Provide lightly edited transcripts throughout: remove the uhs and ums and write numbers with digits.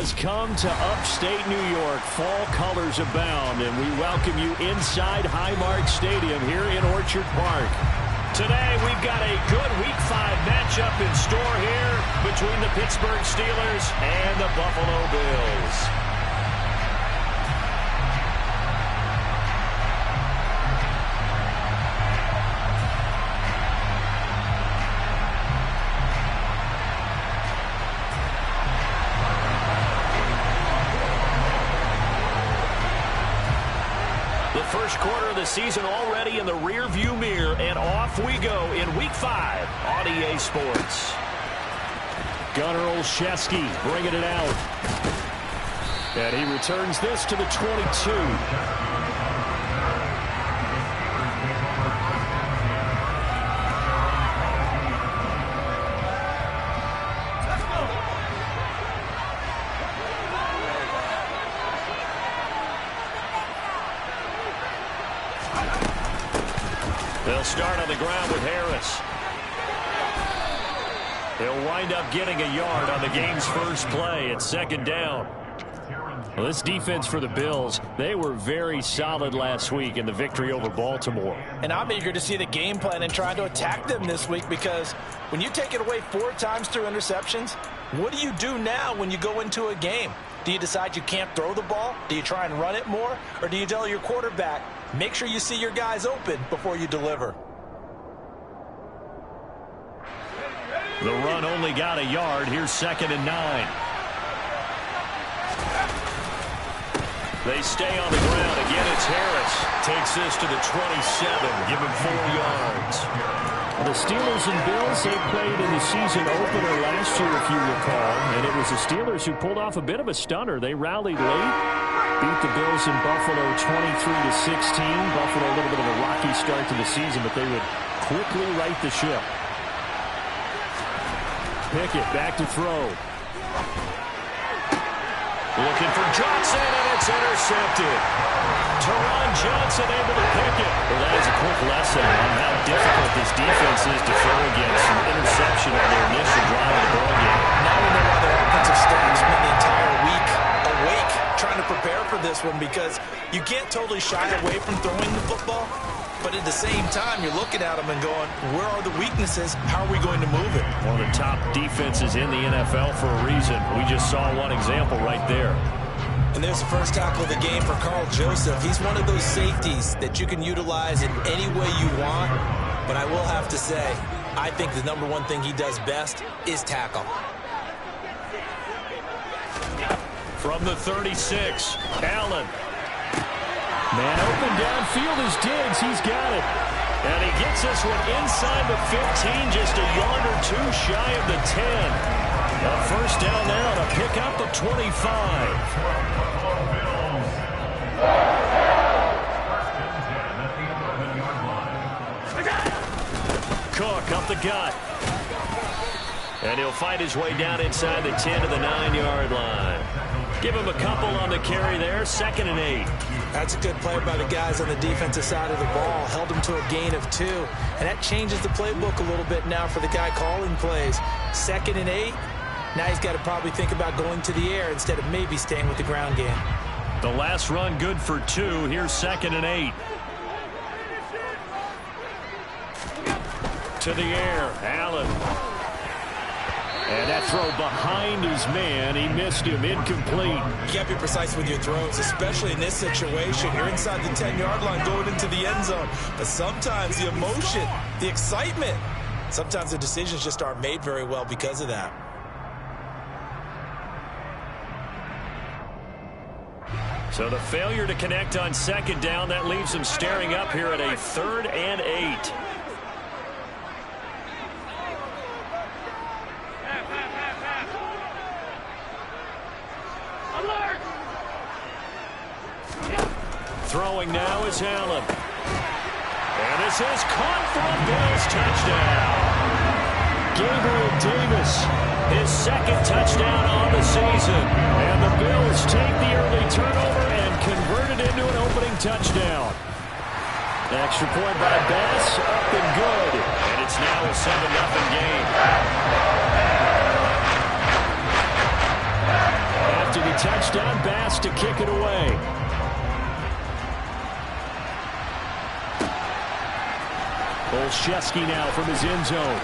has come to upstate New York. Fall colors abound, and we welcome you inside Highmark Stadium here in Orchard Park. Today, we've got a good Week 5 matchup in store here between the Pittsburgh Steelers and the Buffalo Bills. First quarter of the season already in the rear-view mirror, and off we go in Week 5 on EA Sports. Gunnar Olszewski bringing it out. And he returns this to the 22. They'll start on the ground with Harris. They'll wind up getting a yard on the game's first play. It's second down. Well, this defense for the Bills, they were very solid last week in the victory over Baltimore. And I'm eager to see the game plan and try to attack them this week, because when you take it away 4 times through interceptions, what do you do now when you go into a game? Do you decide you can't throw the ball? Do you try and run it more? Or do you tell your quarterback, make sure you see your guys open before you deliver? The run only got a yard. Here's 2nd and 9. They stay on the ground. Again, it's Harris. Takes this to the 27. Give him 4 yards. The Steelers and Bills, they played in the season opener last year, if you recall. And it was the Steelers who pulled off a bit of a stunner. They rallied late. Beat the Bills in Buffalo 23-16. Buffalo a little bit of a rocky start to the season, but they would quickly right the ship. Pickett back to throw. Looking for Johnson, and it's intercepted. Teron Johnson able to pick it. Well, that is a quick lesson on how difficult this defense is to throw against. An interception on their initial drive of the ball game. Now we know why their offensive staff spent the entire week awake trying to prepare for this one, because you can't totally shy away from throwing the football, but at the same time, you're looking at them and going, where are the weaknesses? How are we going to move it? One of the top defenses in the NFL for a reason. We just saw one example right there. And there's the first tackle of the game for Carl Joseph. He's one of those safeties that you can utilize in any way you want, but I will have to say, I think the number one thing he does best is tackle. From the 36, Allen. Man open downfield is Diggs. He's got it. And he gets this one inside the 15, just a yard or 2 shy of the 10. A first down now to pick up the 25. Cook up the gut. And he'll fight his way down inside the 10 to the 9-yard line. Give him a couple on the carry there. 2nd and 8. That's a good play by the guys on the defensive side of the ball. Held him to a gain of 2. And that changes the playbook a little bit now for the guy calling plays. 2nd and 8. Now he's got to probably think about going to the air instead of maybe staying with the ground game. The last run good for 2. Here's 2nd and 8. To the air. Allen. And that throw behind his man. He missed him. Incomplete. You got to be precise with your throws, especially in this situation. You're inside the 10-yard line going into the end zone. But sometimes the emotion, the excitement, sometimes the decisions just aren't made very well because of that. So the failure to connect on 2nd down, that leaves them staring up here at a 3rd and 8. Throwing now is Allen. And this is caught for a Bills touchdown. Gabriel Davis, his 2nd touchdown on the season. And the Bills take the early turnover and convert it into an opening touchdown. Extra point by Bass, up and good. And it's now a 7-0 game. After touchdown. Bass to kick it away. Olszewski now from his end zone.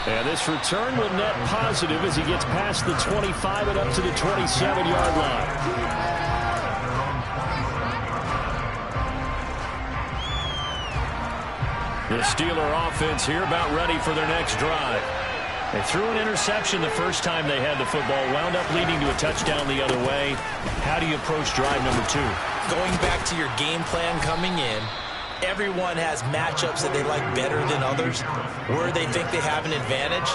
And this return will net positive as he gets past the 25 and up to the 27-yard line. The Steeler offense here about ready for their next drive. They threw an interception the first time they had the football, wound up leading to a touchdown the other way. How do you approach drive number 2? Going back to your game plan coming in, everyone has matchups that they like better than others, where they think they have an advantage.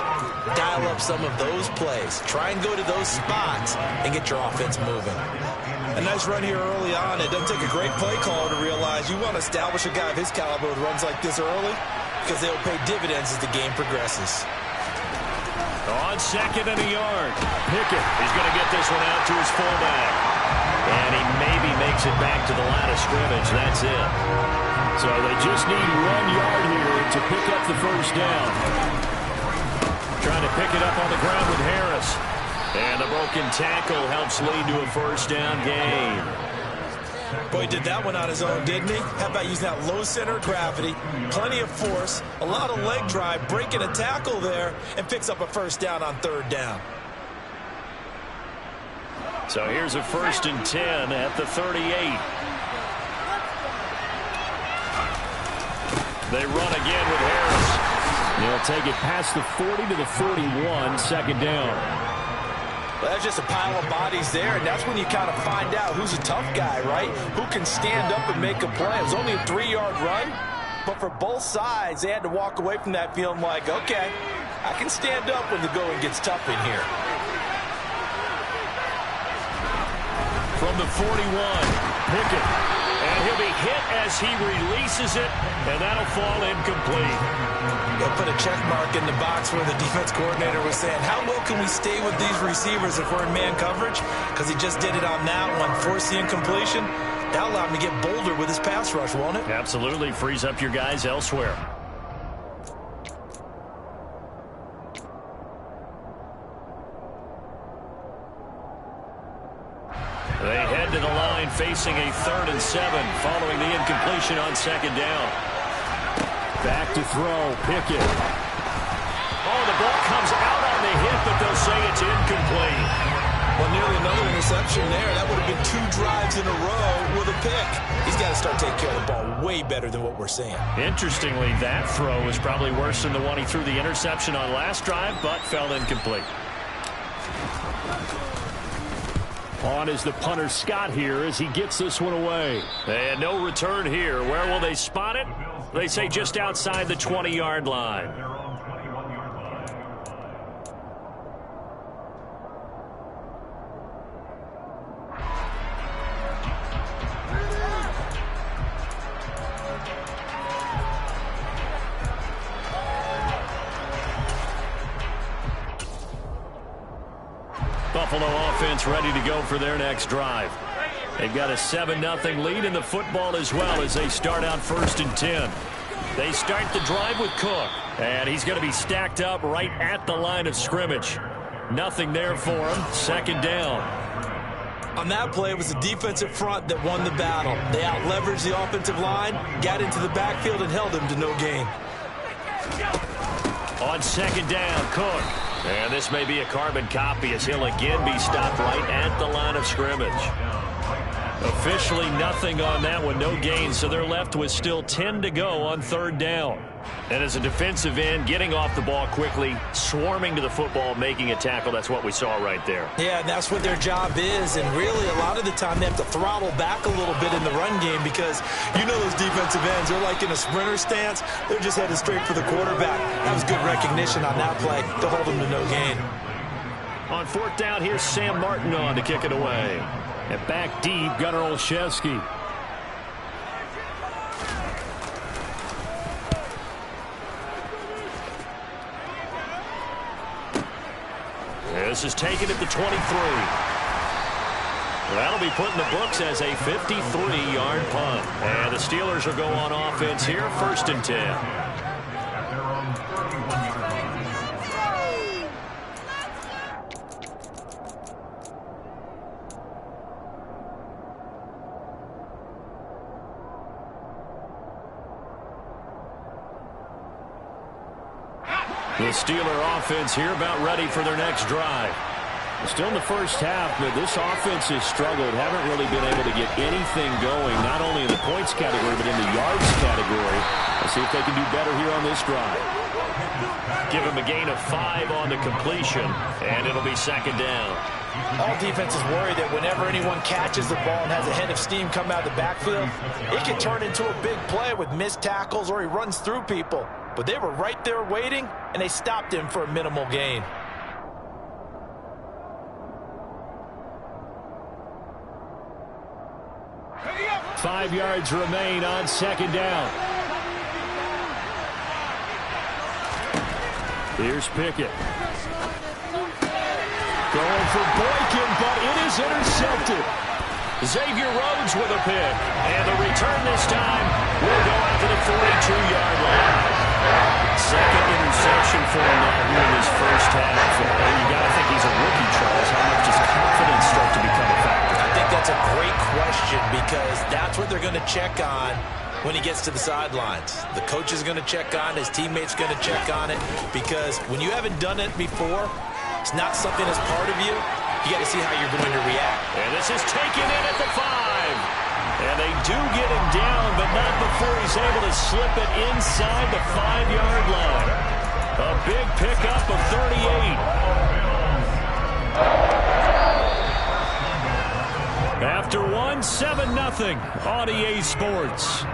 Dial up some of those plays. Try and go to those spots and get your offense moving. A nice run here early on. It doesn't take a great play caller to realize you want to establish a guy of his caliber with runs like this early because they'll pay dividends as the game progresses. On second and a yard. Pickett is going to get this one out to his fullback. And he maybe makes it back to the line of scrimmage. That's it. So they just need 1 yard here to pick up the first down. Trying to pick it up on the ground with Harris. And the broken tackle helps lead to a first down gain. Boy, he did that one on his own, didn't he? How about using that low center of gravity, plenty of force, a lot of leg drive, breaking a tackle there, and picks up a first down on third down. So here's a 1st and 10 at the 38. They run again with Harris. They'll take it past the 40 to the 41, second down. Well, that's just a pile of bodies there, and that's when you kind of find out who's a tough guy, right? Who can stand up and make a play. It was only a 3-yard run, but for both sides, they had to walk away from that feeling like, okay, I can stand up when the going gets tough in here. From the 41, Pickett. And he'll be hit as he releases it, and that'll fall incomplete. They'll put a check mark in the box where the defense coordinator was saying, how well can we stay with these receivers if we're in man coverage? Because he just did it on that one, force the incompletion. That'll allow him to get bolder with his pass rush, won't it? Absolutely. Frees up your guys elsewhere. They head to the line facing a 3rd and 7 following the incompletion on second down. Back to throw, Pickett. Oh, the ball comes out on the hit, but they'll say it's incomplete. Well, nearly another interception there. That would have been 2 drives in a row with a pick. He's got to start taking care of the ball way better than what we're seeing. Interestingly, that throw was probably worse than the one he threw the interception on last drive, but fell incomplete. On is the punter Scott here as he gets this one away. And no return here. Where will they spot it? They say just outside the 20-yard line. Buffalo offense ready to go for their next drive. They've got a 7-0 lead in the football as well as they start out 1st and 10. They start the drive with Cook, and he's going to be stacked up right at the line of scrimmage. Nothing there for him. Second down. On that play, it was the defensive front that won the battle. They out-leveraged the offensive line, got into the backfield, and held him to no gain. On second down, Cook. And this may be a carbon copy as he'll again be stopped right at the line of scrimmage. Officially nothing on that one, no gain, so they're left with still 10 to go on third down. And as a defensive end, getting off the ball quickly, swarming to the football, making a tackle, that's what we saw right there. Yeah, and that's what their job is, and really a lot of the time they have to throttle back a little bit in the run game because you know those defensive ends, they're like in a sprinter stance, they're just headed straight for the quarterback. That was good recognition on that play to hold them to no gain. On fourth down, here's Sam Martin on to kick it away. And back deep, Gunnar Olszewski. This is taken at the 23. That'll be put in the books as a 53-yard punt. And the Steelers will go on offense here, 1st and 10. The Steeler offense here about ready for their next drive. Still in the first half, but this offense has struggled. Haven't really been able to get anything going, not only in the points category, but in the yards category. Let's see if they can do better here on this drive. Give him a gain of 5 on the completion, and it'll be second down. All defenses worry that whenever anyone catches the ball and has a head of steam come out of the backfield, it can turn into a big play with missed tackles or he runs through people. But they were right there waiting, and they stopped him for a minimal gain. Five yards remain on second down. Here's Pickett. Going for Boykin, but it is intercepted. Xavier Rhodes with a pick. And the return this time will go out to the 42-yard line. Second interception for him now here in his first half. You got to think he's a rookie, Charles. How much does confidence start to become a factor? I think that's a great question because that's what they're going to check on when he gets to the sidelines. The coach is going to check on, his teammates going to check on it, because when you haven't done it before, it's not something that's part of you. You got to see how you're going to react. And this is taken in at the 5. And they do get him down, but not before he's able to slip it inside the 5-yard line. A big pickup of 38. After one, 7-0 on EA Sports.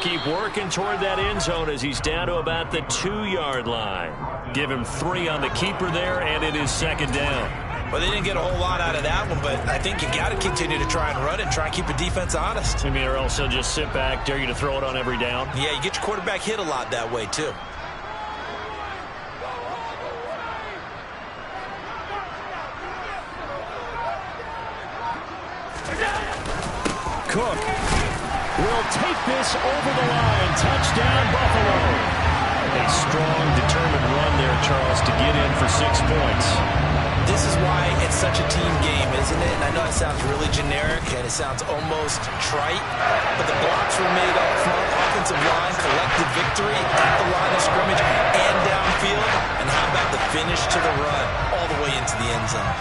Keep working toward that end zone as he's down to about the 2-yard line. Give him 3 on the keeper there, and it is second down. Well, they didn't get a whole lot out of that one, but I think you got to continue to try and run it and try and keep the defense honest. I mean, or else they'll just sit back, dare you to throw it on every down. Yeah, you get your quarterback hit a lot that way, too. Cook will take this over the line. Touchdown, Buffalo. A strong, determined run there, Charles, to get in for 6 points. This is why it's such a team game, isn't it? And I know it sounds really generic and it sounds almost trite, but the blocks were made up front, offensive line, collective victory at the line of scrimmage and downfield. And how about the finish to the run all the way into the end zone?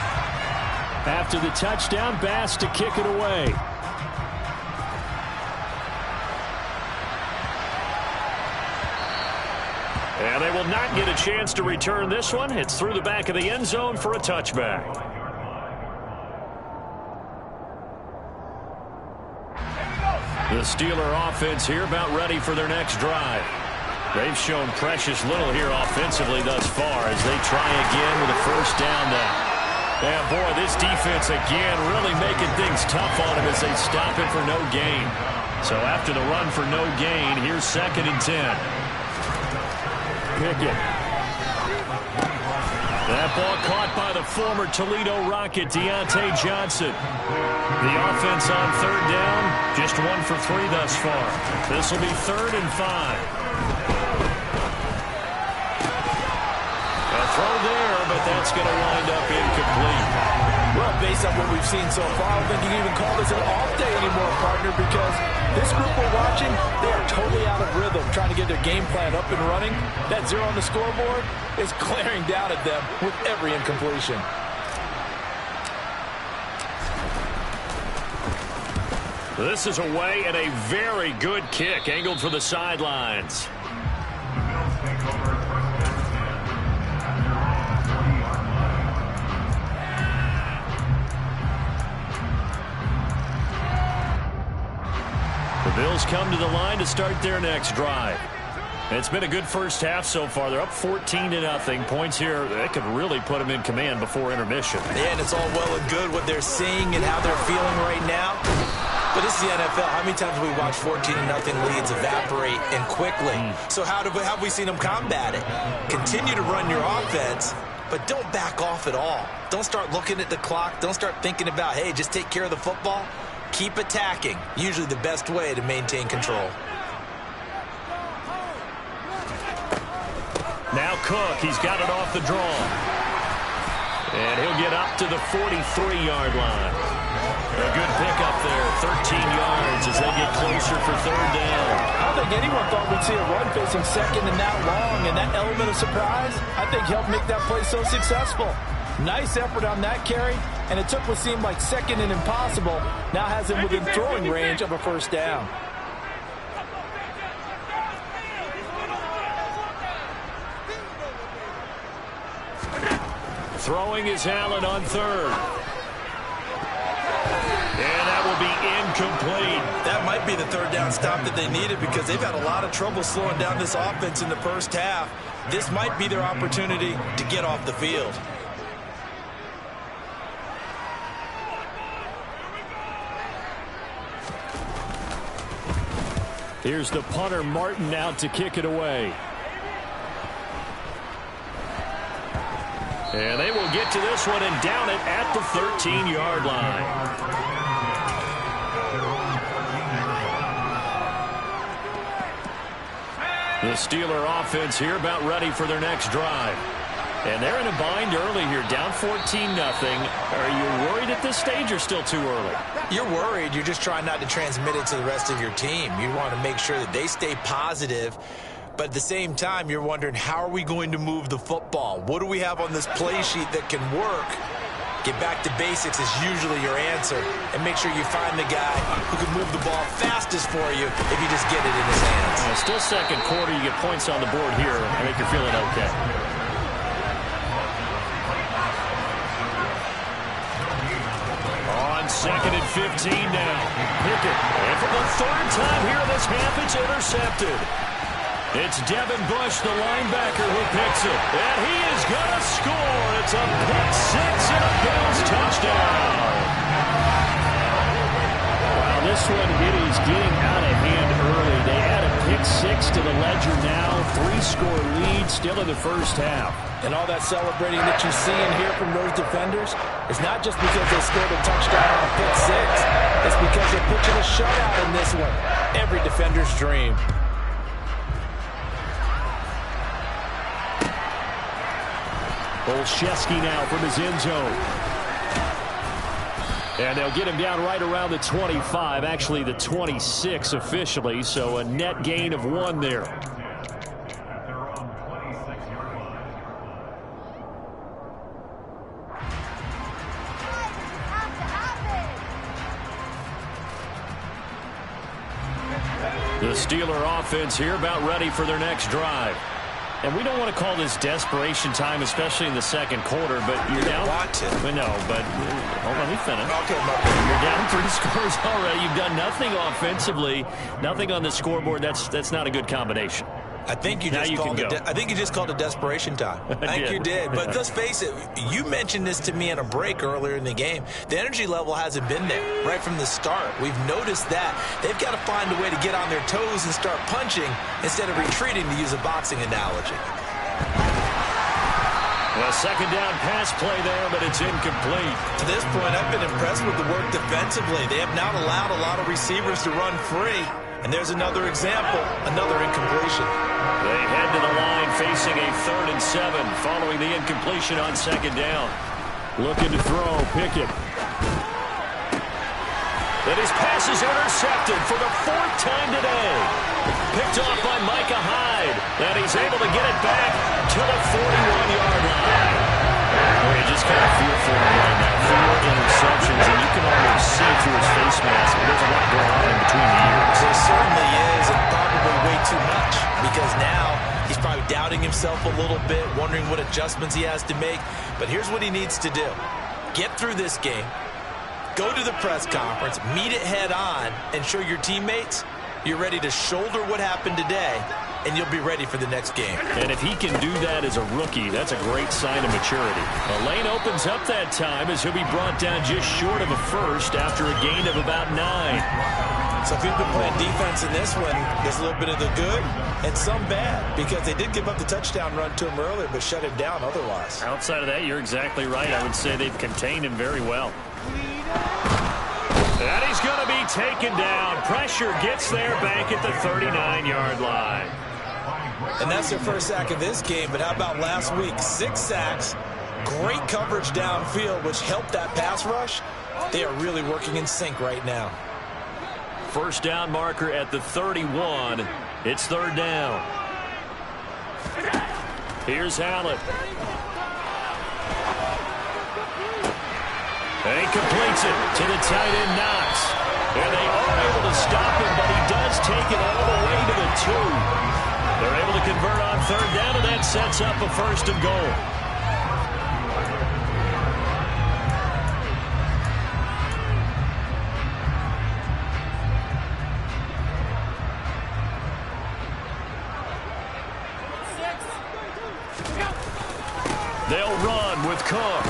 After the touchdown, Bass to kick it away. And they will not get a chance to return this one. It's through the back of the end zone for a touchback. The Steeler offense here about ready for their next drive. They've shown precious little here offensively thus far as they try again with a first down now. And boy, this defense again really making things tough on him as they stop it for no gain. So after the run for no gain, here's 2nd and 10. Pickett. That ball caught by the former Toledo Rocket, Deontay Johnson. The offense on 3rd down, just 1 for 3 thus far. This will be 3rd and 5. A throw there, but that's going to wind up incomplete. Well, based on what we've seen so far, I don't think you can even call this an off day anymore, partner, because this group we're watching, they are totally out of rhythm, trying to get their game plan up and running. That 0 on the scoreboard is glaring down at them with every incompletion. This is away and a very good kick, angled for the sidelines. The Bills come to the line to start their next drive. It's been a good first half so far. They're up 14-0. Points here, that could really put them in command before intermission. Yeah, and it's all well and good what they're seeing and how they're feeling right now. But this is the NFL. How many times have we watched 14-0 leads evaporate and quickly? So how have we seen them combat it? Continue to run your offense but don't back off at all. Don't start looking at the clock. Don't start thinking about, hey, just take care of the football. Keep attacking. Usually the best way to maintain control. Now Cook, he's got it off the draw. And he'll get up to the 43-yard line. A good pickup there, 13 yards as they get closer for third down. I don't think anyone thought we'd see a run facing second and that long, and that element of surprise, I think, helped make that play so successful. Nice effort on that carry, and it took what seemed like second and impossible, now has him within throwing range of a first down. Throwing is Allen on third. And that will be incomplete. That might be the third down stop that they needed because they've had a lot of trouble slowing down this offense in the first half. This might be their opportunity to get off the field. Here's the punter, Martin, out to kick it away. And they will get to this one and down it at the 13-yard line. The Steeler offense here about ready for their next drive. And they're in a bind early here, down 14-0. Are you worried at this stage or still too early? You're worried. You're just trying not to transmit it to the rest of your team. You want to make sure that they stay positive. But at the same time, you're wondering, how are we going to move the football? What do we have on this play sheet that can work? Get back to basics is usually your answer. And make sure you find the guy who can move the ball fastest for you if you just get it in his hands. Still second quarter. You get points on the board here. I think you're feeling okay. On second and 15 now. Pickett. And for the third time here in this half, it's intercepted. It's Devin Bush, the linebacker, who picks it. And he is going to score. It's a pick six and a Bills touchdown. Wow, this one, it is getting out of hand early. They add a pick six to the ledger now. 3-score lead still in the first half. And all that celebrating that you see and hear from those defenders is not just because they scored a touchdown on a pick six. It's because they're pitching a shutout in this one. Every defender's dream. Olszewski now from his end zone. And they'll get him down right around the 25, actually the 26 officially, so a net gain of 1 there. The Steeler offense here about ready for their next drive. And we don't want to call this desperation time, especially in the second quarter, but you're down. Want to. No, but hold on, let me finish. Okay, you're down 3 scores already. You've done nothing offensively, nothing on the scoreboard. That's not a good combination. I think you just called it desperation time. I think you did. But let's face it, you mentioned this to me in a break earlier in the game. The energy level hasn't been there right from the start. We've noticed that. They've got to find a way to get on their toes and start punching instead of retreating, to use a boxing analogy. Well, second down pass play there, but it's incomplete. To this point, I've been impressed with the work defensively. They have not allowed a lot of receivers to run free. And there's another example, another incompletion. They head to the line facing a 3rd and 7 following the incompletion on second down. Looking to throw, Pickett. And his pass is intercepted for the 4th time today. Picked off by Micah Hyde. And he's able to get it back to the 41-yard line. Well, you just kind of feel for him right now. 4 interceptions, and you can almost see through his face mask. There's a lot going on in between the ears. There certainly is, and probably way too much, because now he's probably doubting himself a little bit, wondering what adjustments he has to make. But here's what he needs to do. Get through this game, go to the press conference, meet it head on, and show your teammates you're ready to shoulder what happened today, and you'll be ready for the next game. And if he can do that as a rookie, that's a great sign of maturity. The lane opens up that time as he'll be brought down just short of a first after a gain of about 9. So if you've been playing defense in this one, there's a little bit of the good and some bad, because they did give up the touchdown run to him earlier, but shut him down otherwise. Outside of that, you're exactly right. I would say they've contained him very well. And he's going to be taken down. Pressure gets there back at the 39-yard line. And that's their first sack of this game, but how about last week? 6 sacks, great coverage downfield, which helped that pass rush. They are really working in sync right now. First down marker at the 31. It's third down. Here's Allen. And he completes it to the tight end, Knox. And they are able to stop him, but he does take it all the way to the 2. They're able to convert on third down, and that sets up a first and goal. They'll run with Cook.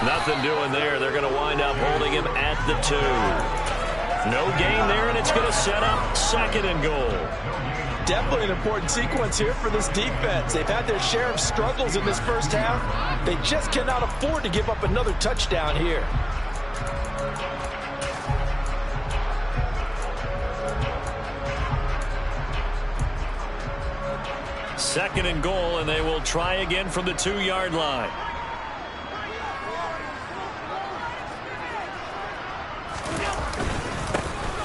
Nothing doing there. They're going to wind up holding him at the 2. No gain there, and it's going to set up second and goal. Definitely an important sequence here for this defense. They've had their share of struggles in this first half. They just cannot afford to give up another touchdown here. Second and goal, and they will try again from the 2-yard line.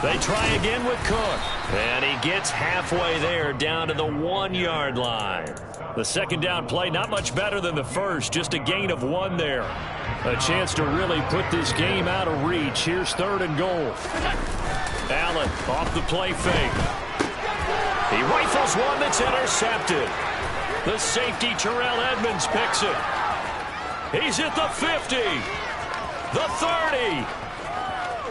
They try again with Cook. And he gets halfway there, down to the 1-yard line. The second down play, not much better than the first, just a gain of 1 there. A chance to really put this game out of reach. Here's third and goal. Allen off the play fake. He rifles one that's intercepted. The safety, Terrell Edmonds, picks it. He's at the 50, the 30,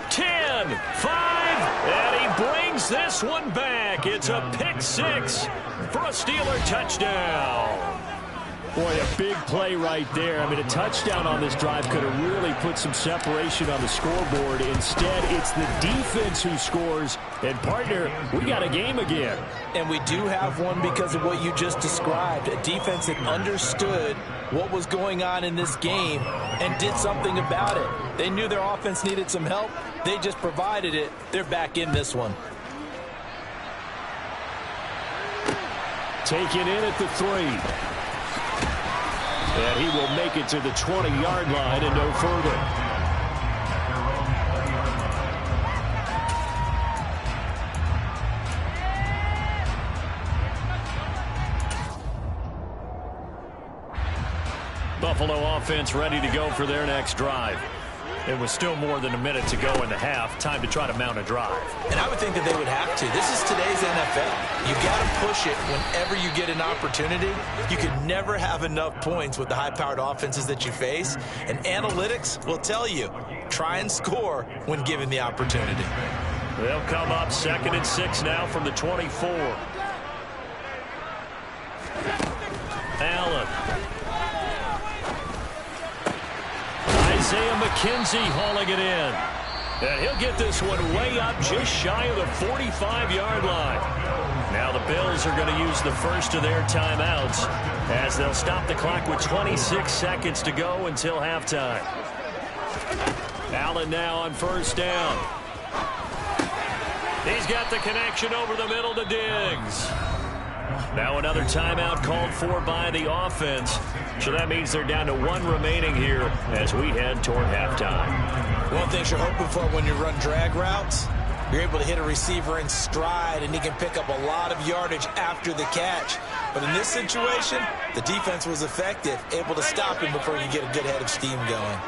10, 5, and he brings this one back. It's a pick 6 for a Steeler touchdown. Boy, a big play right there. I mean, a touchdown on this drive could have really put some separation on the scoreboard. Instead, it's the defense who scores. And, partner, we got a game again. And we do have one because of what you just described. A defense that understood what was going on in this game and did something about it. They knew their offense needed some help. They just provided it. They're back in this one. Taken in at the 3. And he will make it to the 20-yard line and no further. Buffalo offense ready to go for their next drive. It was still more than a minute to go in the half. Time to try to mount a drive. And I would think that they would have to. This is today's NFL. You got to push it whenever you get an opportunity. You can never have enough points with the high-powered offenses that you face. And analytics will tell you, try and score when given the opportunity. They'll come up 2nd and 6 now from the 24. Allen. Isaiah McKenzie hauling it in. And he'll get this one way up just shy of the 45-yard line. Now the Bills are going to use the first of their timeouts as they'll stop the clock with 26 seconds to go until halftime. Allen now on first down. He's got the connection over the middle to Diggs. Now another timeout called for by the offense. So that means they're down to 1 remaining here as we head toward halftime. One of the things you're hoping for when you run drag routes, you're able to hit a receiver in stride, and he can pick up a lot of yardage after the catch. But in this situation, the defense was effective, able to stop him before you get a good head of steam going.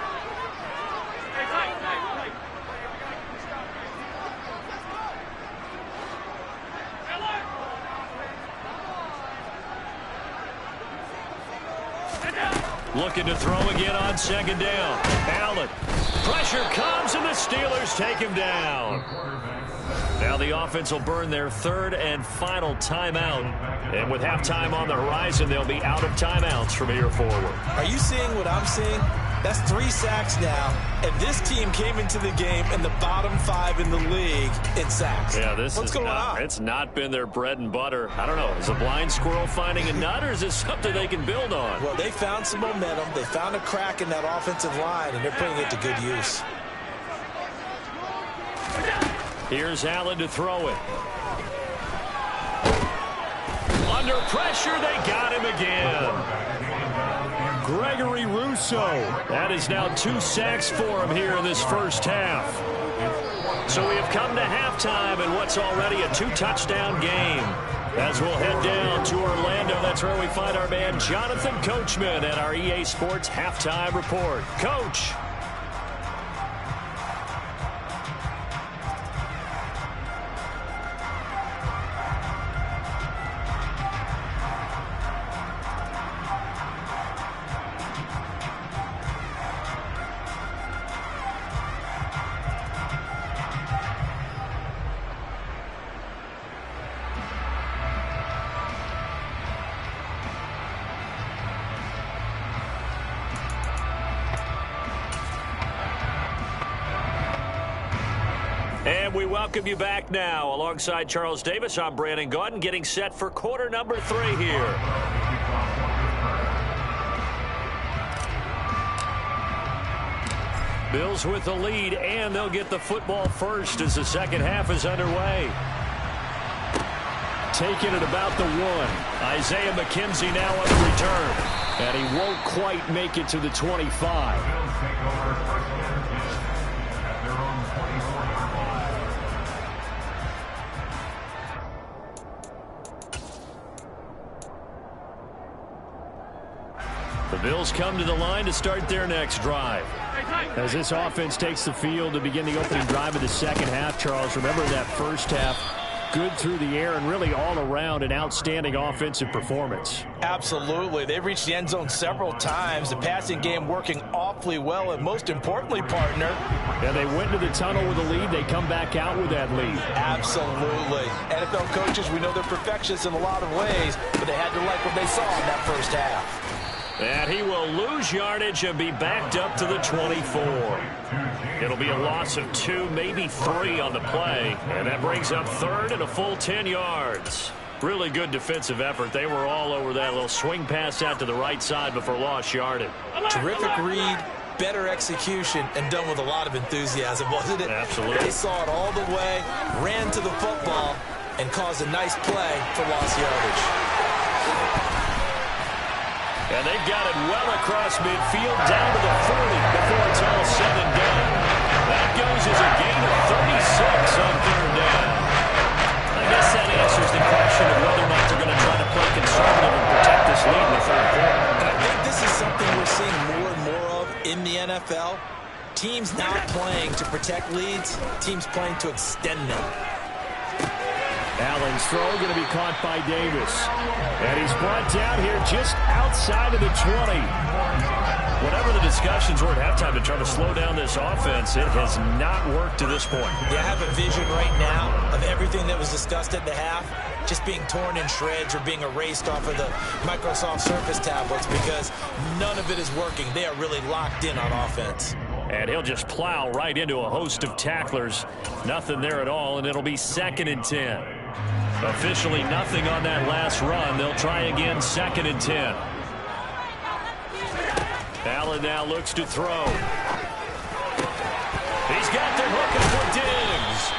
Looking to throw again on second down. Allen. Pressure comes, and the Steelers take him down. Now the offense will burn their 3rd and final timeout. And with halftime on the horizon, they'll be out of timeouts from here forward. Are you seeing what I'm seeing? That's 3 sacks now, and this team came into the game in the bottom 5 in the league in sacks. Yeah, What's going on? It's not been their bread and butter. I don't know. Is a blind squirrel finding a nut, or is this something they can build on? Well, they found some momentum. They found a crack in that offensive line, and they're putting it to good use. Here's Allen to throw it. Under pressure, they got him again. Gregory Rousseau. That is now 2 sacks for him here in this first half. So we have come to halftime in what's already a 2-touchdown game. As we'll head down to Orlando, that's where we find our man Jonathan Coachman at our EA Sports Halftime Report. Coach. And we welcome you back now. Alongside Charles Davis, I'm Brandon Gaudin, getting set for quarter number 3 here. Bills with the lead, and they'll get the football first as the second half is underway. Taking it about the 1. Isaiah McKenzie now on the return. And he won't quite make it to the 25. The Bills come to the line to start their next drive. As this offense takes the field to begin the opening drive of the second half, Charles, remember that first half, good through the air and really all around an outstanding offensive performance. Absolutely. They've reached the end zone several times. The passing game working awfully well, and most importantly, partner. Yeah, they went to the tunnel with a lead. They come back out with that lead. Absolutely. NFL coaches, we know they're perfectionists in a lot of ways, but they had to like what they saw in that first half. And he will lose yardage and be backed up to the 24. It'll be a loss of 2, maybe 3 on the play. And that brings up third and a full 10 yards. Really good defensive effort. They were all over that little swing pass out to the right side before lost yardage. Terrific read, better execution, and done with a lot of enthusiasm, wasn't it? Absolutely. They saw it all the way, ran to the football, and caused a nice play for lost yardage. And they've got it well across midfield down to the 40 before it's all said and done. That goes as a gain of 36 on third down. I guess that answers the question of whether or not they're going to try to play conservative and protect this lead in the third quarter. I think this is something we're seeing more and more of in the NFL. Teams not playing to protect leads, teams playing to extend them. Allen's throw going to be caught by Davis. And he's brought down here just outside of the 20. Whatever the discussions were at halftime to try to slow down this offense, it has not worked to this point. Yeah, I have a vision right now of everything that was discussed at the half just being torn in shreds or being erased off of the Microsoft Surface tablets because none of it is working. They are really locked in on offense. And he'll just plow right into a host of tacklers. Nothing there at all, and it'll be 2nd and 10. Officially nothing on that last run. They'll try again, 2nd and 10. Allen now looks to throw. He's got the hook up for Diggs.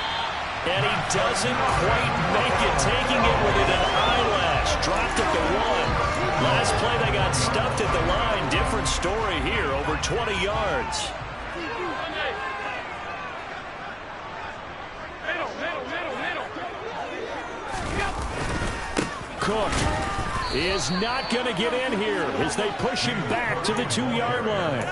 And he doesn't quite make it, taking it within an eyelash. Dropped at the 1. Last play they got stuffed at the line. Different story here, over 20 yards. Cook is not going to get in here as they push him back to the 2-yard line.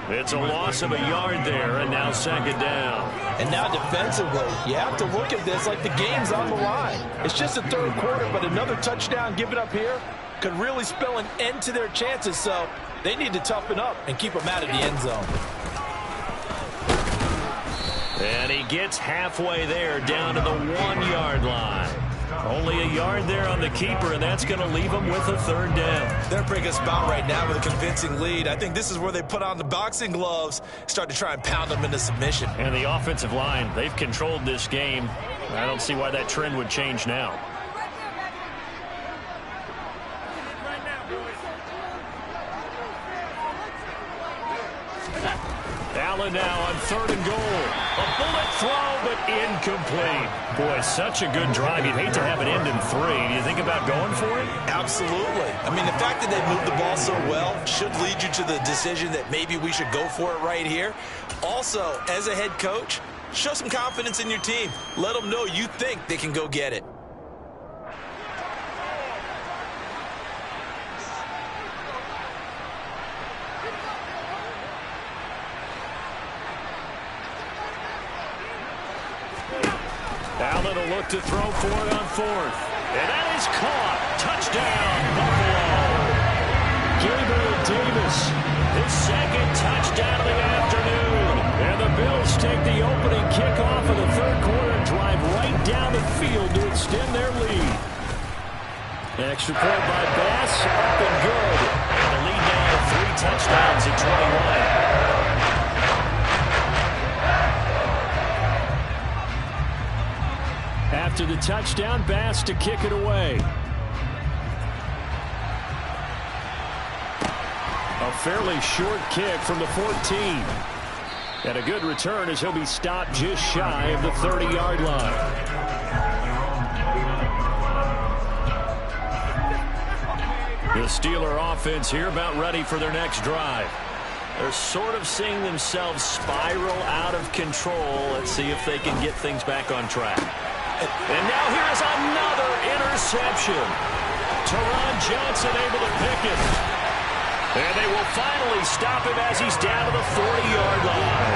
It's a loss of a yard there, and now 2nd down. And now defensively, you have to look at this like the game's on the line. It's just the third quarter, but another touchdown given up here could really spell an end to their chances, so they need to toughen up and keep them out of the end zone. And he gets halfway there, down to the 1-yard line. Only a yard there on the keeper, and that's going to leave them with a third down. They're a pretty good spot right now with a convincing lead. I think this is where they put on the boxing gloves, start to try and pound them into submission. And the offensive line, they've controlled this game. I don't see why that trend would change now. Allen now on 3rd and goal. A bullet throw, but incomplete. Boy, such a good drive. You'd hate to have it end in 3. Do you think about going for it? Absolutely. I mean, the fact that they moved the ball so well should lead you to the decision that maybe we should go for it right here. Also, as a head coach, show some confidence in your team. Let them know you think they can go get it. Allen will look to throw for it on 4th. And that is caught. Touchdown, Buffalo. Gabriel Davis, his 2nd touchdown of the afternoon. And the Bills take the opening kickoff of the 3rd quarter and drive right down the field to extend their lead. Extra point by Bass, up and good. And the lead now to 3 touchdowns at 21. After the touchdown, Bass to kick it away. A fairly short kick from the 14. And a good return as he'll be stopped just shy of the 30-yard line. The Steeler offense here about ready for their next drive. They're sort of seeing themselves spiral out of control. Let's see if they can get things back on track. And now here's another interception. Teron Johnson able to pick it. And they will finally stop him as he's down to the 40-yard line.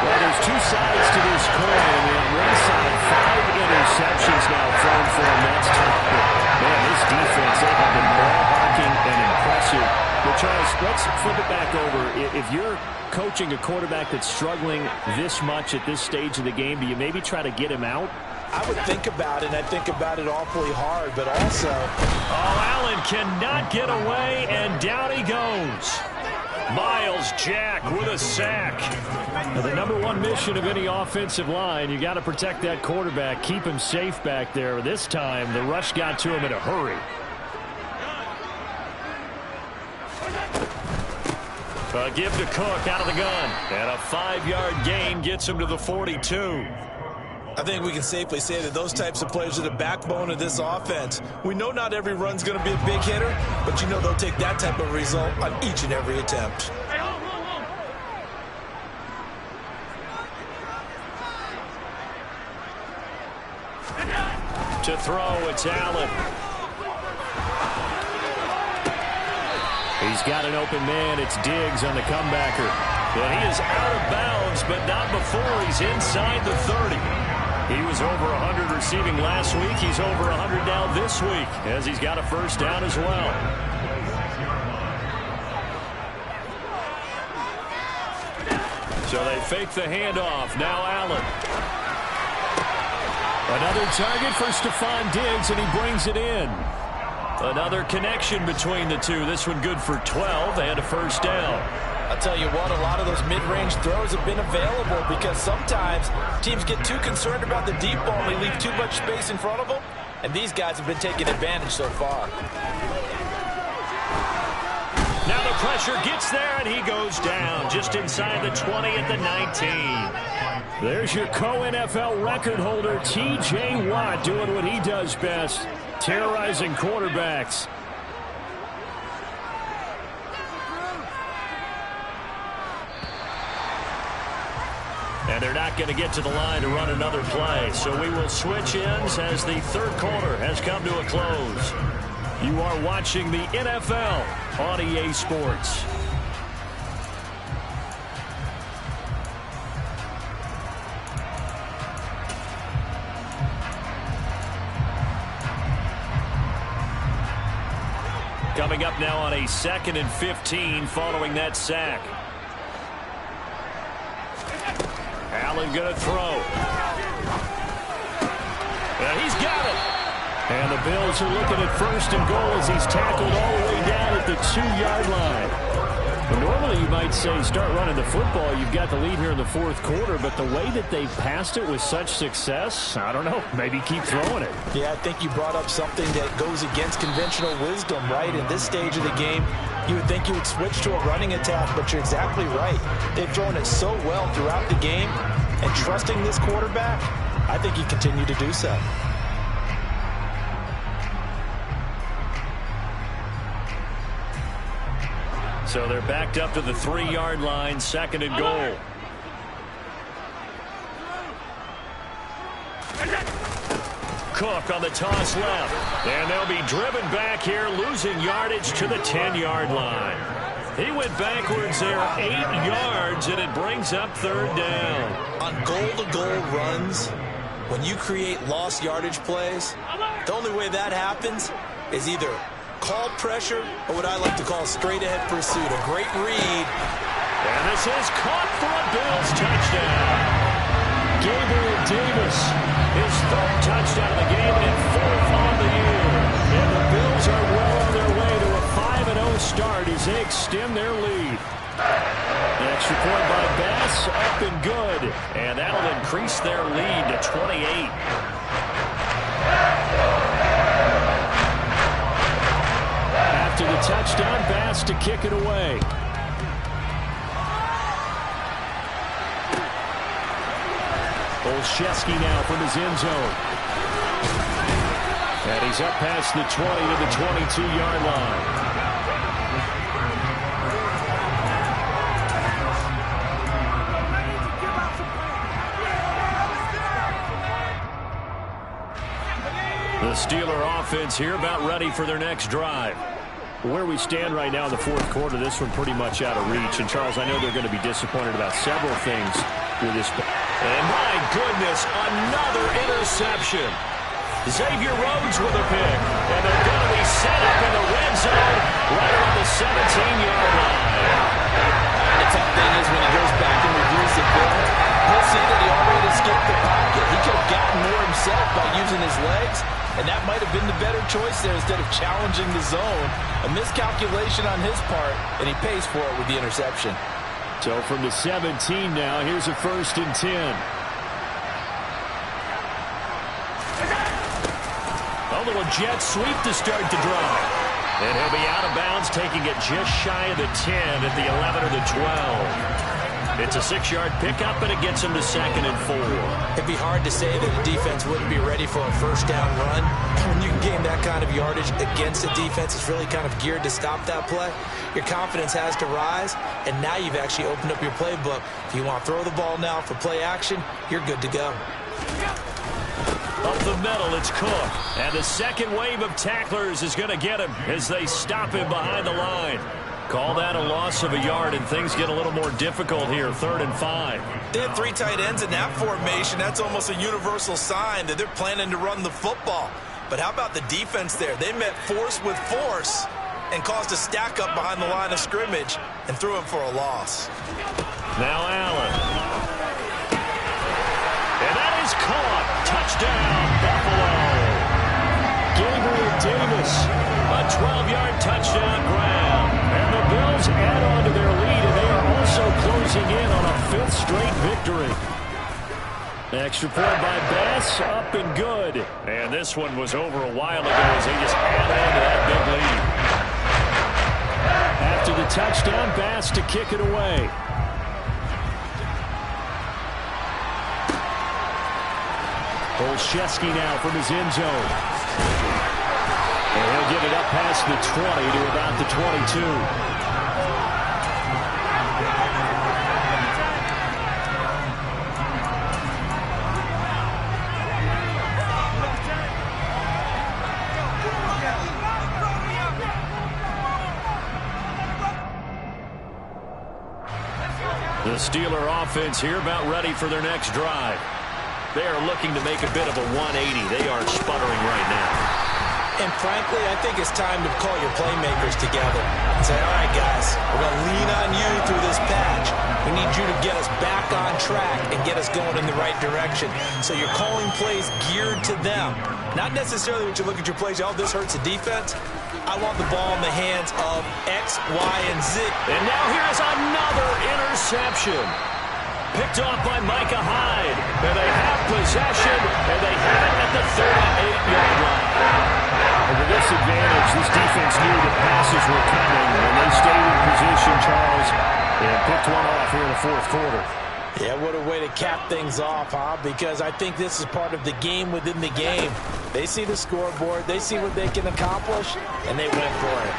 Well, there's 2 sides to this coin. On one side, 5 interceptions now thrown for him. That's tough. But, man, this defense, they have been ball-hawking and impressive. But, Charles, let's flip it back over. If you're coaching a quarterback that's struggling this much at this stage of the game, do you maybe try to get him out? I would think about it, and I think about it awfully hard, but also... Oh, Allen cannot get away, and down he goes. Miles Jack with a sack. Now, the #1 mission of any offensive line, you got to protect that quarterback, keep him safe back there. This time, the rush got to him in a hurry. A give to Cook out of the gun, and a 5-yard gain gets him to the 42. I think we can safely say that those types of players are the backbone of this offense. We know not every run's going to be a big hitter, but you know they'll take that type of result on each and every attempt. To throw, it's Allen. He's got an open man. It's Diggs on the comebacker. And he is out of bounds, but not before he's inside the 30. He was over 100 receiving last week. He's over 100 now this week as he's got a first down as well. So they fake the handoff. Now Allen. Another target for Stephon Diggs, and he brings it in. Another connection between the two. This one good for 12 and a first down. I'll tell you what, a lot of those mid-range throws have been available because sometimes teams get too concerned about the deep ball and they leave too much space in front of them, and these guys have been taking advantage so far. Now the pressure gets there, and he goes down just inside the 20 at the 19. There's your co-NFL record holder, T.J. Watt, doing what he does best, terrorizing quarterbacks. And they're not going to get to the line to run another play. So we will switch ends as the 3rd quarter has come to a close. You are watching the NFL on EA Sports. Coming up now on a 2nd and 15 following that sack. Allen going to throw. And he's got it. And the Bills are looking at first and goal as he's tackled all the way down at the 2-yard line. And normally you might say start running the football. You've got the lead here in the fourth quarter, but the way that they passed it with such success, I don't know, maybe keep throwing it. Yeah, I think you brought up something that goes against conventional wisdom, right? In this stage of the game, you would think you would switch to a running attack, but you're exactly right. They've thrown it so well throughout the game, and trusting this quarterback, I think you continue to do so. So they're backed up to the 3-yard line, second and goal. Cook on the toss left. And they'll be driven back here, losing yardage to the 10-yard line. He went backwards there 8 yards, and it brings up third down. On goal-to-goal runs, when you create lost yardage plays, the only way that happens is either call pressure or what I like to call straight-ahead pursuit. A great read. And this is caught for a Bills touchdown. Gabriel Davis, his third touchdown of the game and fourth on the year. And the Bills are well on their way to a 5-0 start as they extend their lead. An extra point by Bass, up and good. And that'll increase their lead to 28. After the touchdown, Bass to kick it away. Olszewski now from his end zone. And he's up past the 20 to the 22-yard line. The Steeler offense here about ready for their next drive. Where we stand right now in the fourth quarter, this one pretty much out of reach. And, Charles, I know they're going to be disappointed about several things with this. And, my goodness, another interception. Xavier Rhodes with a pick. And they're going to be set up in the red zone right around the 17-yard line. The tough thing is when he goes back and reviews the film, he'll see that he already escaped the pocket. He could have gotten more himself by using his legs, and that might have been the better choice there instead of challenging the zone. A miscalculation on his part, and he pays for it with the interception. So from the 17 now, here's a 1st and 10. A little jet sweep to start the drive. And he'll be out of bounds, taking it just shy of the 10 at the 11 or the 12. It's a 6-yard pickup, and it gets him to 2nd and 4. It'd be hard to say that a defense wouldn't be ready for a first down run. When you can gain that kind of yardage against a defense that's really kind of geared to stop that play, your confidence has to rise, and now you've actually opened up your playbook. If you want to throw the ball now for play action, you're good to go. Up the middle, it's Cook. And the second wave of tacklers is going to get him as they stop him behind the line. Call that a loss of a yard, and things get a little more difficult here, 3rd and 5. They had 3 tight ends in that formation. That's almost a universal sign that they're planning to run the football. But how about the defense there? They met force with force and caused a stack up behind the line of scrimmage and threw him for a loss. Now Allen. And that is caught. Touchdown, Buffalo. Gabriel Davis, a 12-yard touchdown grab. And the Bills add on to their lead, and they are also closing in on a 5th straight victory. Extra point by Bass, up and good. And this one was over a while ago as they just added into that big lead. After the touchdown, Bass to kick it away. Olszewski now from his end zone. And he'll get it up past the 20 to about the 22. The Steeler offense here about ready for their next drive. They are looking to make a bit of a 180. They are sputtering right now. And frankly, I think it's time to call your playmakers together and say, all right, guys, we're going to lean on you through this patch. We need you to get us back on track and get us going in the right direction. So you're calling plays geared to them. Not necessarily when you look at your plays, oh, this hurts the defense. I want the ball in the hands of X, Y, and Z. And now here's another interception. Picked off by Micah Hyde. And they have possession, and they have it at the 38-yard line. And with this advantage, this defense knew that passes were coming when they stayed in position, Charles, and picked one off here in the fourth quarter. Yeah, what a way to cap things off, huh? Because I think this is part of the game within the game. They see the scoreboard, they see what they can accomplish, and they went for it.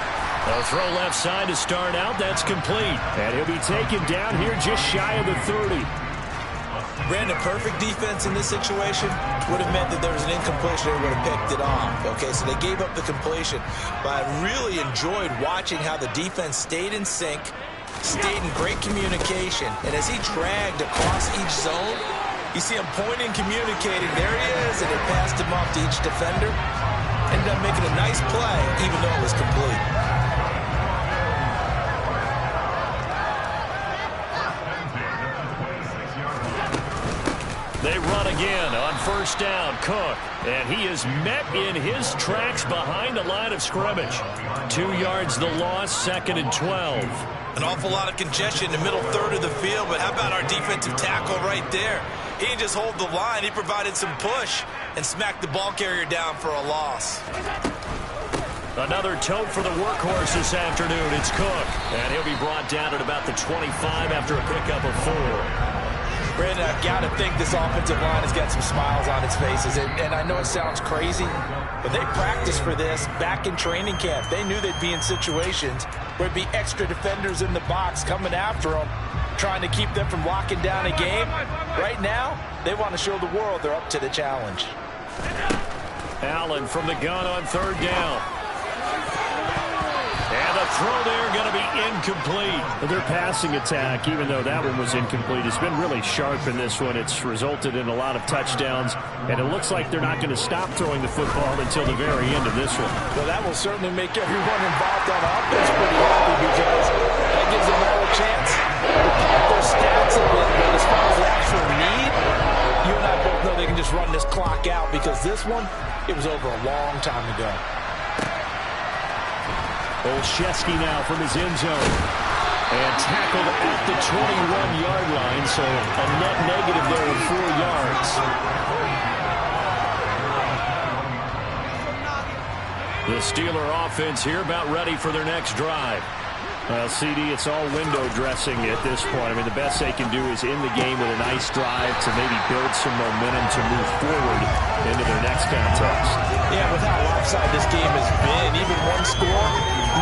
A throw left side to start out. That's complete. And he'll be taken down here just shy of the 30. Brandon, perfect defense in this situation would have meant that there was an incompletion. They would have picked it off. Okay, so they gave up the completion. But I really enjoyed watching how the defense stayed in sync, stayed in great communication. And as he dragged across each zone, you see him pointing, communicating. There he is, and he passed him off to each defender. Ended up making a nice play, even though it was complete. They run again on first down. Cook, and he is met in his tracks behind the line of scrimmage. 2 yards the loss, 2nd and 12. An awful lot of congestion in the middle third of the field, but how about our defensive tackle right there? He didn't just hold the line, he provided some push and smacked the ball carrier down for a loss. Another tote for the workhorse this afternoon. It's Cook, and he'll be brought down at about the 25 after a pickup of 4. Brandon, I've got to think this offensive line has got some smiles on its faces. And I know it sounds crazy, but they practiced for this back in training camp. They knew they'd be in situations where there'd be extra defenders in the box coming after them, trying to keep them from locking down a game. Right now, they want to show the world they're up to the challenge. Allen from the gun on third down. And the throw there going to be incomplete. Their passing attack, even though that one was incomplete, has been really sharp in this one. It's resulted in a lot of touchdowns, and it looks like they're not going to stop throwing the football until the very end of this one. Well, that will certainly make everyone involved on offense pretty happy, because that gives them all a chance to pop their stats a bit. But as far as the actual need, you and I both know they can just run this clock out, because this one, it was over a long time ago. Olszewski now from his end zone. And tackled at the 21-yard line, so a net negative there of 4 yards. The Steeler offense here about ready for their next drive. CD, it's all window dressing at this point. I mean, the best they can do is in the game with a nice drive to maybe build some momentum to move forward into their next contest. Yeah, with how lopsided this game has been, even one score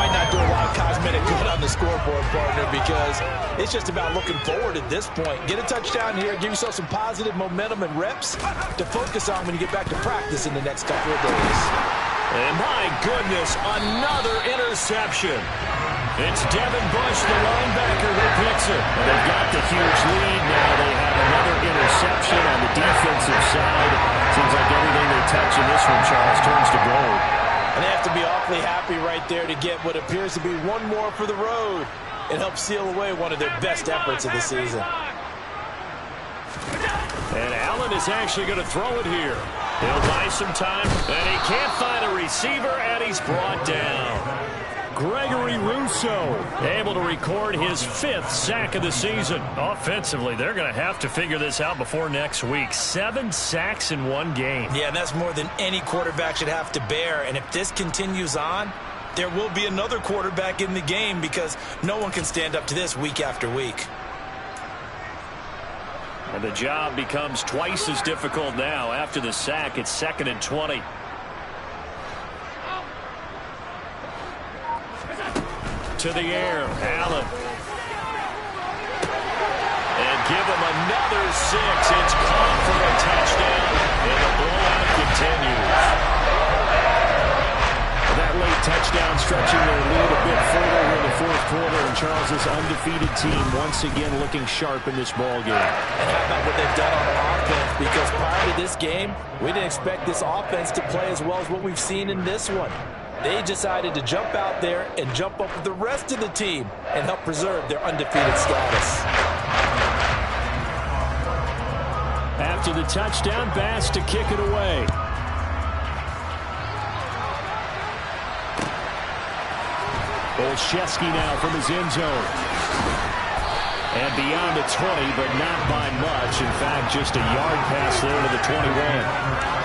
might not do a lot of cosmetic good on the scoreboard, partner, because it's just about looking forward at this point. Get a touchdown here, give yourself some positive momentum and reps to focus on when you get back to practice in the next couple of days. And my goodness, another interception. It's Devin Bush, the linebacker, who picks it. And they've got the huge lead. Now they have another interception on the defensive side. Seems like everything they touch in this one, Charles, turns to gold. And they have to be awfully happy right there to get what appears to be one more for the road. It helps seal away one of their best efforts of the season. And Allen is actually going to throw it here. He'll buy some time, and he can't find a receiver, and he's brought down. Gregory Rousseau able to record his 5th sack of the season. Offensively, they're going to have to figure this out before next week. 7 sacks in one game. Yeah, and that's more than any quarterback should have to bear. And if this continues on, there will be another quarterback in the game, because no one can stand up to this week after week. And the job becomes twice as difficult now. After the sack, it's 2nd and 20. To the air, Allen. And give him another 6. It's caught for a touchdown, and the blowout continues. That late touchdown stretching their lead a bit further in the fourth quarter, and Charles, this undefeated team once again looking sharp in this ball game. And how about what they've done on offense? Because prior to this game, we didn't expect this offense to play as well as what we've seen in this one. They decided to jump out there and jump up with the rest of the team and help preserve their undefeated status. After the touchdown, Bass to kick it away. Olszewski now from his end zone. And beyond the 20, but not by much. In fact, just a yard pass there to the 21.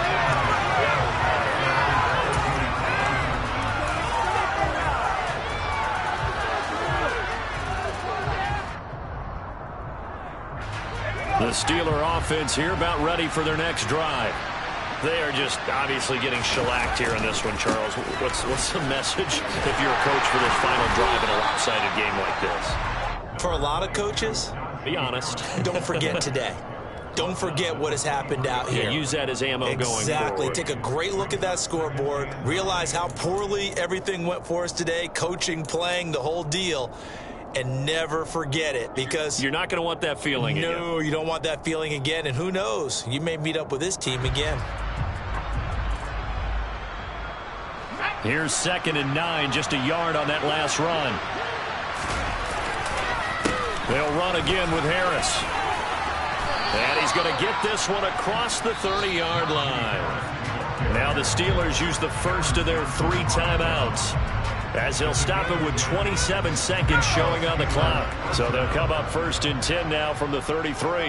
The Steeler offense here about ready for their next drive. They are just obviously getting shellacked here in this one, Charles. What's the message if you're a coach for this final drive in a lopsided game like this? For a lot of coaches, be honest. Don't forget today. Don't forget what has happened out here. Yeah, use that as ammo going forward. Exactly. Take a great look at that scoreboard. Realize how poorly everything went for us today. Coaching, playing, the whole deal. And never forget it, because you're not going to want that feeling again. No, you don't want that feeling again. And who knows? You may meet up with this team again. Here's 2nd and 9, just a yard on that last run. They'll run again with Harris. And he's going to get this one across the 30-yard line. Now the Steelers use the first of their 3 timeouts, as they'll stop it with 27 seconds showing on the clock. So they'll come up 1st and 10 now from the 33.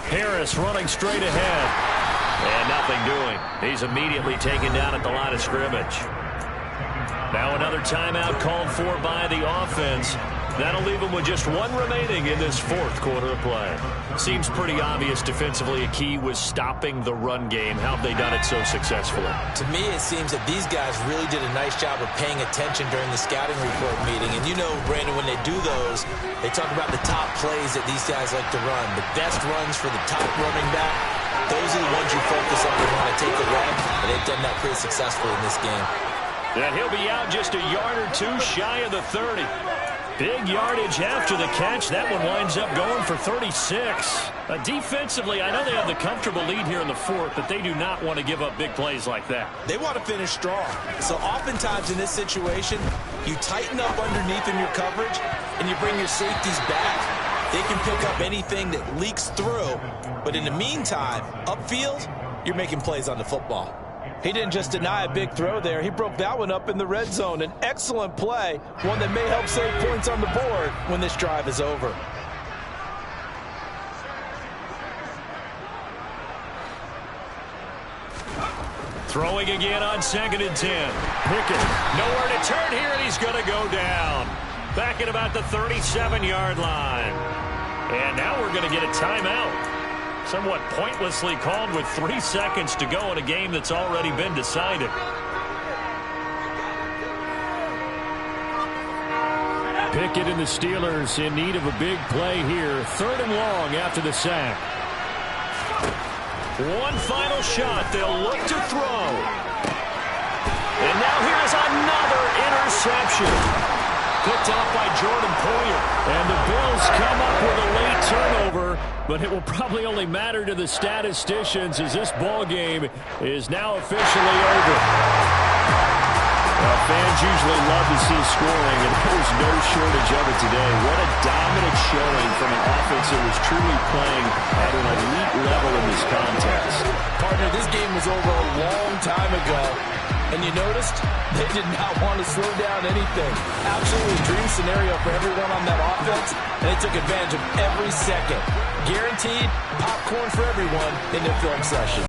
Harris running straight ahead. And nothing doing. He's immediately taken down at the line of scrimmage. Now another timeout called for by the offense. That'll leave them with just 1 remaining in this 4th quarter of play. Seems pretty obvious defensively a key was stopping the run game. How have they done it so successfully? To me, it seems that these guys really did a nice job of paying attention during the scouting report meeting. And you know, Brandon, when they do those, they talk about the top plays that these guys like to run. The best runs for the top running back. Those are the ones you focus on and want to take away. And they've done that pretty successfully in this game. And he'll be out just a yard or 2 shy of the 30. Big yardage after the catch. That one winds up going for 36. Defensively, I know they have the comfortable lead here in the 4th, but they do not want to give up big plays like that. They want to finish strong. So oftentimes in this situation, you tighten up underneath in your coverage, and you bring your safeties back. They can pick up anything that leaks through. But in the meantime, upfield, you're making plays on the football. He didn't just deny a big throw there. He broke that one up in the red zone. An excellent play, one that may help save points on the board when this drive is over. Throwing again on 2nd and 10. Pickett, nowhere to turn here, and he's going to go down. Back at about the 37-yard line. And now we're going to get a timeout. Somewhat pointlessly called with 3 seconds to go in a game that's already been decided. Pickett and the Steelers in need of a big play here. 3rd and long after the sack. One final shot. They'll look to throw. And now here's another interception. Picked off by Jordan Poyer. And the Bills come up with a late turnover, but it will probably only matter to the statisticians as this ball game is now officially over. Fans usually love to see scoring, and there's no shortage of it today. What a dominant showing from an offense that was truly playing at an elite level in this contest. Partner, this game was over a long time ago. And you noticed they did not want to slow down anything. Absolutely dream scenario for everyone on that offense, and they took advantage of every second. Guaranteed popcorn for everyone in their film session.